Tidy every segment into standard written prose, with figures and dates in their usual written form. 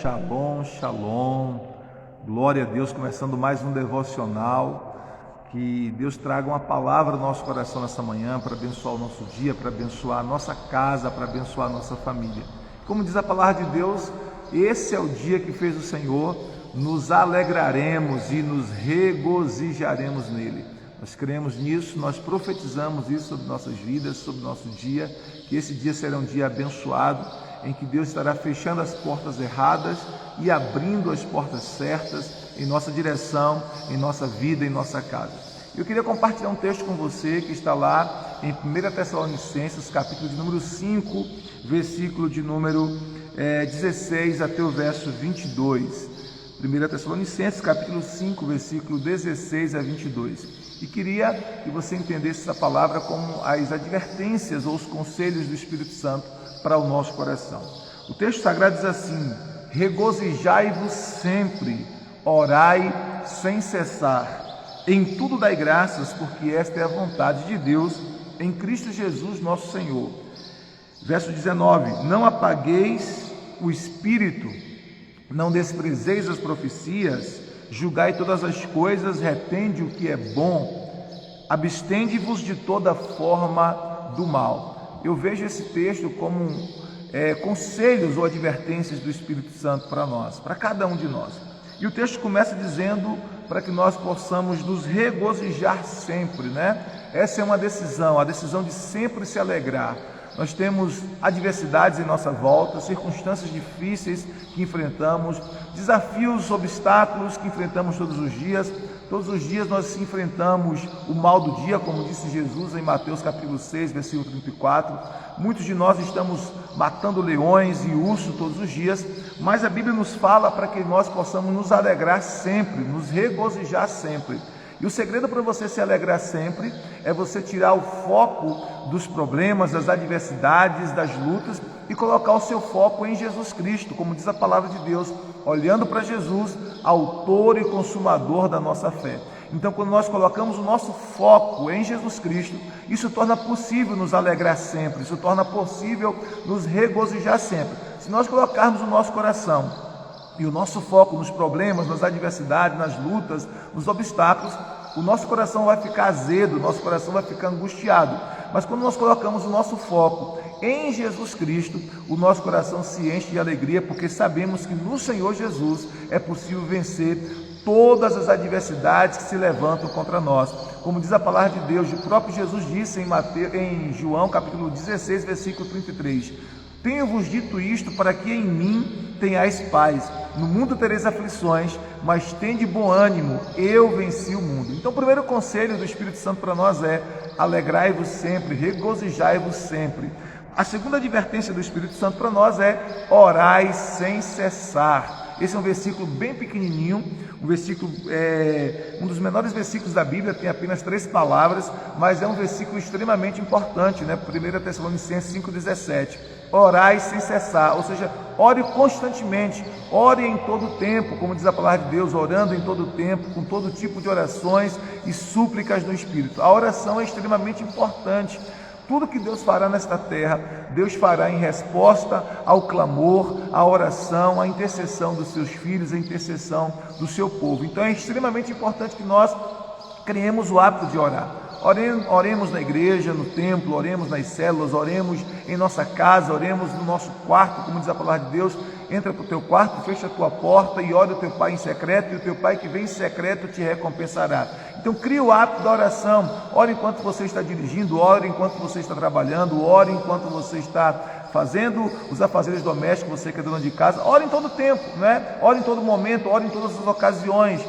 Shalom, shalom, glória a Deus, começando mais um devocional, que Deus traga uma palavra no nosso coração nessa manhã, para abençoar o nosso dia, para abençoar a nossa casa, para abençoar a nossa família. Como diz a palavra de Deus, esse é o dia que fez o Senhor, nos alegraremos e nos regozijaremos nele. Nós cremos nisso, nós profetizamos isso sobre nossas vidas, sobre nosso dia, que esse dia será um dia abençoado, em que Deus estará fechando as portas erradas e abrindo as portas certas em nossa direção, em nossa vida, em nossa casa. Eu queria compartilhar um texto com você que está lá em 1 Tessalonicenses, capítulo de número 5, versículo de número 16 até o verso 22. 1 Tessalonicenses, capítulo 5, versículo 16 a 22. E queria que você entendesse essa palavra como as advertências ou os conselhos do Espírito Santo para o nosso coração. O texto sagrado diz assim: regozijai-vos sempre, orai sem cessar, em tudo dai graças, porque esta é a vontade de Deus em Cristo Jesus nosso Senhor. Verso 19: não apagueis o espírito, não desprezeis as profecias, julgai todas as coisas, retende o que é bom, abstende-vos de toda forma do mal. Eu vejo esse texto como conselhos ou advertências do Espírito Santo para nós, para cada um de nós. E o texto começa dizendo para que nós possamos nos regozijar sempre, né? Essa é uma decisão, a decisão de sempre se alegrar. Nós temos adversidades em nossa volta, circunstâncias difíceis que enfrentamos, desafios, obstáculos que enfrentamos todos os dias. Todos os dias nós enfrentamos o mal do dia, como disse Jesus em Mateus capítulo 6, versículo 34. Muitos de nós estamos matando leões e ursos todos os dias, mas a Bíblia nos fala para que nós possamos nos alegrar sempre, nos regozijar sempre. E o segredo para você se alegrar sempre é você tirar o foco dos problemas, das adversidades, das lutas e colocar o seu foco em Jesus Cristo, como diz a palavra de Deus, olhando para Jesus, autor e consumador da nossa fé. Então, quando nós colocamos o nosso foco em Jesus Cristo, isso torna possível nos alegrar sempre, isso torna possível nos regozijar sempre. Se nós colocarmos o nosso coração e o nosso foco nos problemas, nas adversidades, nas lutas, nos obstáculos, o nosso coração vai ficar azedo, o nosso coração vai ficar angustiado. Mas quando nós colocamos o nosso foco em Jesus Cristo, o nosso coração se enche de alegria, porque sabemos que no Senhor Jesus é possível vencer todas as adversidades que se levantam contra nós. Como diz a palavra de Deus, o próprio Jesus disse em João capítulo 16, versículo 33, tenho-vos dito isto para que em mim tenhais paz. No mundo tereis aflições, mas tende bom ânimo, eu venci o mundo. Então o primeiro conselho do Espírito Santo para nós é: alegrai-vos sempre, regozijai-vos sempre. A segunda advertência do Espírito Santo para nós é: orai sem cessar. Esse é um versículo bem pequenininho, um dos menores versículos da Bíblia, tem apenas 3 palavras, mas é um versículo extremamente importante, né? 1 Tessalonicenses 5,17. Orai sem cessar, ou seja, ore constantemente, ore em todo o tempo, como diz a palavra de Deus, orando em todo o tempo, com todo tipo de orações e súplicas no Espírito. A oração é extremamente importante. Tudo que Deus fará nesta terra, Deus fará em resposta ao clamor, à oração, à intercessão dos seus filhos, à intercessão do seu povo. Então é extremamente importante que nós criemos o hábito de orar. Oremos na igreja, no templo, oremos nas células, oremos em nossa casa, oremos no nosso quarto, como diz a palavra de Deus. Entra para o teu quarto, fecha a tua porta e ore o teu Pai em secreto, e o teu Pai que vem em secreto te recompensará. Então cria o hábito da oração. Ore enquanto você está dirigindo, ore enquanto você está trabalhando, ore enquanto você está fazendo os afazeres domésticos, você que é dona de casa. Ore em todo o tempo, né? Ore em todo momento, ore em todas as ocasiões.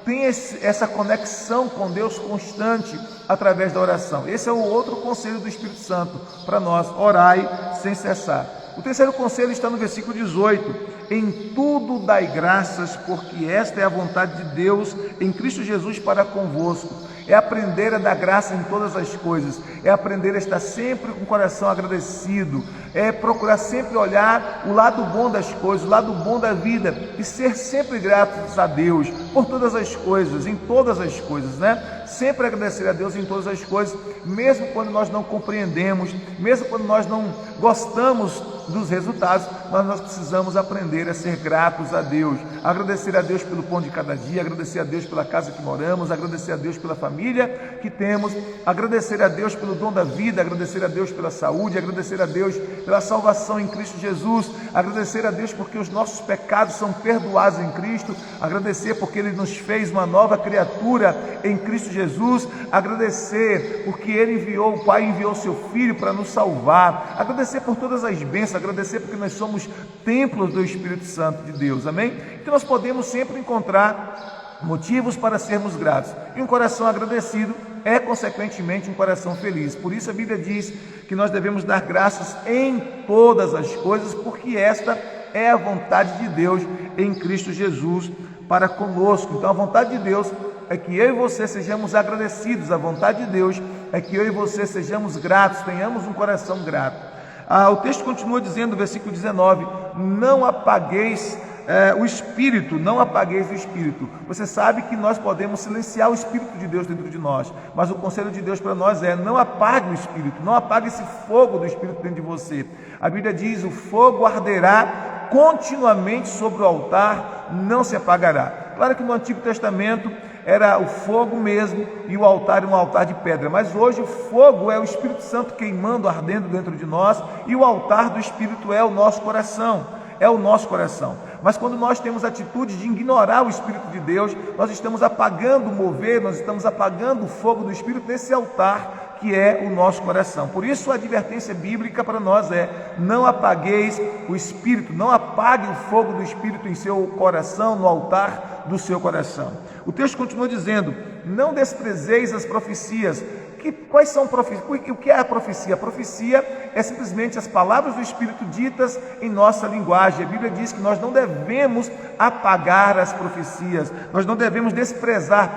Tenha essa conexão com Deus constante através da oração. Esse é o outro conselho do Espírito Santo para nós: orai sem cessar. O terceiro conselho está no versículo 18. Em tudo dai graças, porque esta é a vontade de Deus em Cristo Jesus para convosco. É aprender a dar graça em todas as coisas, é aprender a estar sempre com o coração agradecido, é procurar sempre olhar o lado bom das coisas, o lado bom da vida e ser sempre gratos a Deus por todas as coisas, em todas as coisas, né? Sempre agradecer a Deus em todas as coisas, mesmo quando nós não compreendemos, mesmo quando nós não gostamos dos resultados, mas nós precisamos aprender a ser gratos a Deus, agradecer a Deus pelo pão de cada dia, agradecer a Deus pela casa que moramos, agradecer a Deus pela família que temos, agradecer a Deus pelo dom da vida, agradecer a Deus pela saúde, agradecer a Deus pela salvação em Cristo Jesus, agradecer a Deus porque os nossos pecados são perdoados em Cristo, agradecer porque Ele nos fez uma nova criatura em Cristo Jesus, agradecer porque Ele enviou, o Pai enviou seu Filho para nos salvar, agradecer por todas as bênçãos, agradecer porque nós somos templos do Espírito Santo de Deus, amém? Então nós podemos sempre encontrar motivos para sermos gratos, e um coração agradecido é consequentemente um coração feliz. Por isso a Bíblia diz que nós devemos dar graças em todas as coisas, porque esta é a vontade de Deus em Cristo Jesus para conosco. Então a vontade de Deus é que eu e você sejamos agradecidos, a vontade de Deus é que eu e você sejamos gratos, tenhamos um coração grato. O texto continua dizendo, versículo 19, não apagueis o Espírito, não apagueis o Espírito. Você sabe que nós podemos silenciar o Espírito de Deus dentro de nós, mas o conselho de Deus para nós é: não apague o Espírito, não apague esse fogo do Espírito dentro de você. A Bíblia diz: o fogo arderá continuamente sobre o altar, não se apagará. Claro que no Antigo Testamento era o fogo mesmo e o altar era um altar de pedra, mas hoje o fogo é o Espírito Santo queimando, ardendo dentro de nós, e o altar do Espírito é o nosso coração, é o nosso coração. Mas quando nós temos a atitude de ignorar o Espírito de Deus, nós estamos apagando o mover, nós estamos apagando o fogo do Espírito nesse altar que é o nosso coração. Por isso a advertência bíblica para nós é: não apagueis o Espírito, não apague o fogo do Espírito em seu coração, no altar do seu coração. O texto continua dizendo: não desprezeis as profecias. Quais são profecias? O que é a profecia? A profecia é simplesmente as palavras do Espírito ditas em nossa linguagem. A Bíblia diz que nós não devemos apagar as profecias, nós não devemos desprezar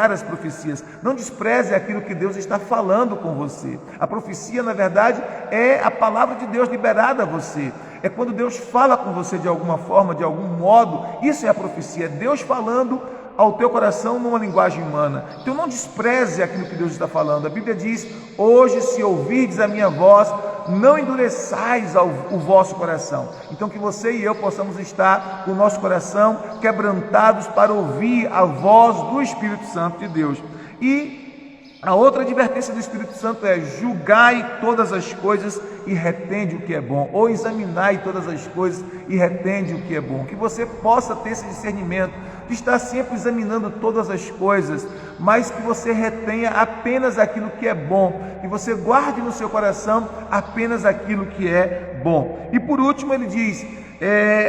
as profecias. Não despreze aquilo que Deus está falando com você. A profecia, na verdade, é a palavra de Deus liberada a você. É quando Deus fala com você de alguma forma, de algum modo. Isso é a profecia, é Deus falando ao teu coração numa linguagem humana. Então não despreze aquilo que Deus está falando. A Bíblia diz: hoje, se ouvirdes a minha voz, não endureçais o vosso coração. Então que você e eu possamos estar com o nosso coração quebrantados para ouvir a voz do Espírito Santo de Deus. E a outra advertência do Espírito Santo é: julgai todas as coisas e retende o que é bom, ou examinai todas as coisas e retende o que é bom. Que você possa ter esse discernimento de estar sempre examinando todas as coisas, mas que você retenha apenas aquilo que é bom, que você guarde no seu coração apenas aquilo que é bom. E por último ele diz: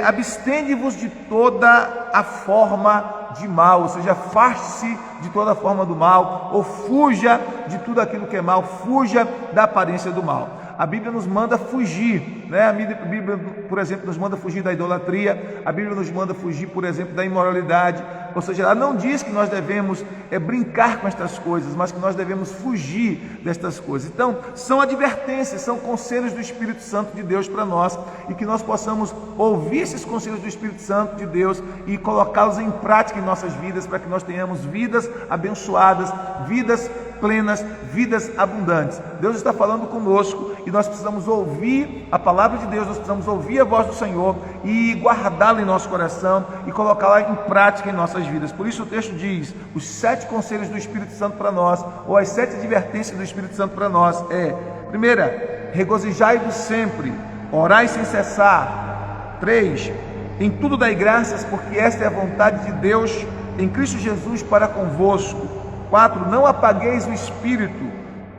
abstende-vos de toda a forma de mal, ou seja, afaste-se de toda a forma do mal, ou fuja de tudo aquilo que é mal, fuja da aparência do mal. A Bíblia nos manda fugir, né? A Bíblia, por exemplo, nos manda fugir da idolatria, a Bíblia nos manda fugir, por exemplo, da imoralidade. Ou seja, ela não diz que nós devemos brincar com estas coisas, mas que nós devemos fugir destas coisas. Então, são advertências, são conselhos do Espírito Santo de Deus para nós, e que nós possamos ouvir esses conselhos do Espírito Santo de Deus e colocá-los em prática em nossas vidas, para que nós tenhamos vidas abençoadas, vidas plenas, vidas abundantes. Deus está falando conosco e nós precisamos ouvir a palavra de Deus, nós precisamos ouvir a voz do Senhor e guardá-la em nosso coração e colocá-la em prática em nossas vidas. Por isso o texto diz: os 7 conselhos do Espírito Santo para nós, ou as 7 advertências do Espírito Santo para nós é: primeira, regozijai-vos sempre, orai sem cessar. 3, em tudo dai graças, porque esta é a vontade de Deus em Cristo Jesus para convosco. 4, não apagueis o Espírito,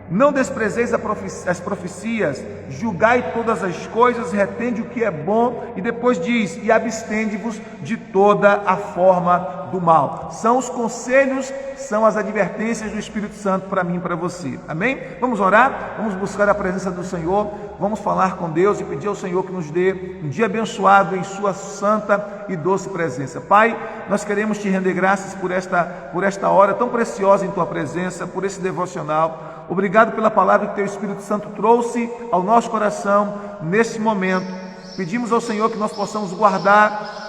não desprezeis as profecias, julgai todas as coisas, retende o que é bom, e depois diz: e abstende-vos de toda a forma do mal. São os conselhos, são as advertências do Espírito Santo para mim e para você, amém? Vamos orar, vamos buscar a presença do Senhor, vamos falar com Deus e pedir ao Senhor que nos dê um dia abençoado em sua santa e doce presença. Pai, nós queremos te render graças por esta hora tão preciosa em tua presença, por esse devocional. Obrigado pela palavra que teu Espírito Santo trouxe ao nosso coração nesse momento. Pedimos ao Senhor que nós possamos guardar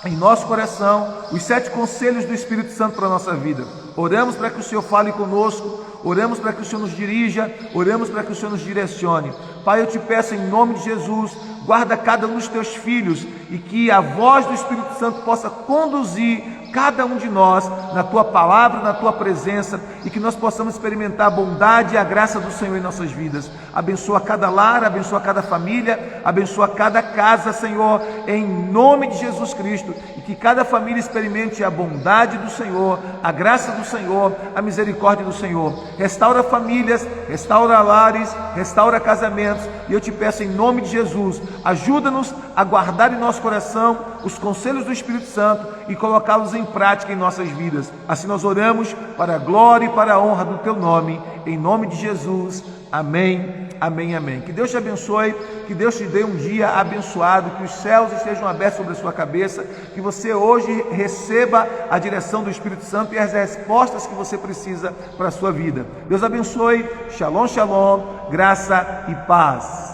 em nosso coração os 7 conselhos do Espírito Santo para a nossa vida. Oramos para que o Senhor fale conosco, oramos para que o Senhor nos dirija, oramos para que o Senhor nos direcione. Pai, eu te peço em nome de Jesus, guarda cada um dos teus filhos e que a voz do Espírito Santo possa conduzir cada um de nós na tua palavra, na tua presença, e que nós possamos experimentar a bondade e a graça do Senhor em nossas vidas. Abençoa cada lar, abençoa cada família, abençoa cada casa, Senhor, em nome de Jesus Cristo, e que cada família experimente a bondade do Senhor, a graça do Senhor, a misericórdia do Senhor. Restaura famílias, restaura lares, restaura casamentos, e eu te peço em nome de Jesus, ajuda-nos a guardar em nosso coração os conselhos do Espírito Santo e colocá-los em prática em nossas vidas. Assim nós oramos para a glória e para a honra do teu nome, em nome de Jesus. Amém, amém, amém. Que Deus te abençoe, que Deus te dê um dia abençoado, que os céus estejam abertos sobre a sua cabeça, que você hoje receba a direção do Espírito Santo e as respostas que você precisa para a sua vida. Deus abençoe, shalom, shalom, graça e paz.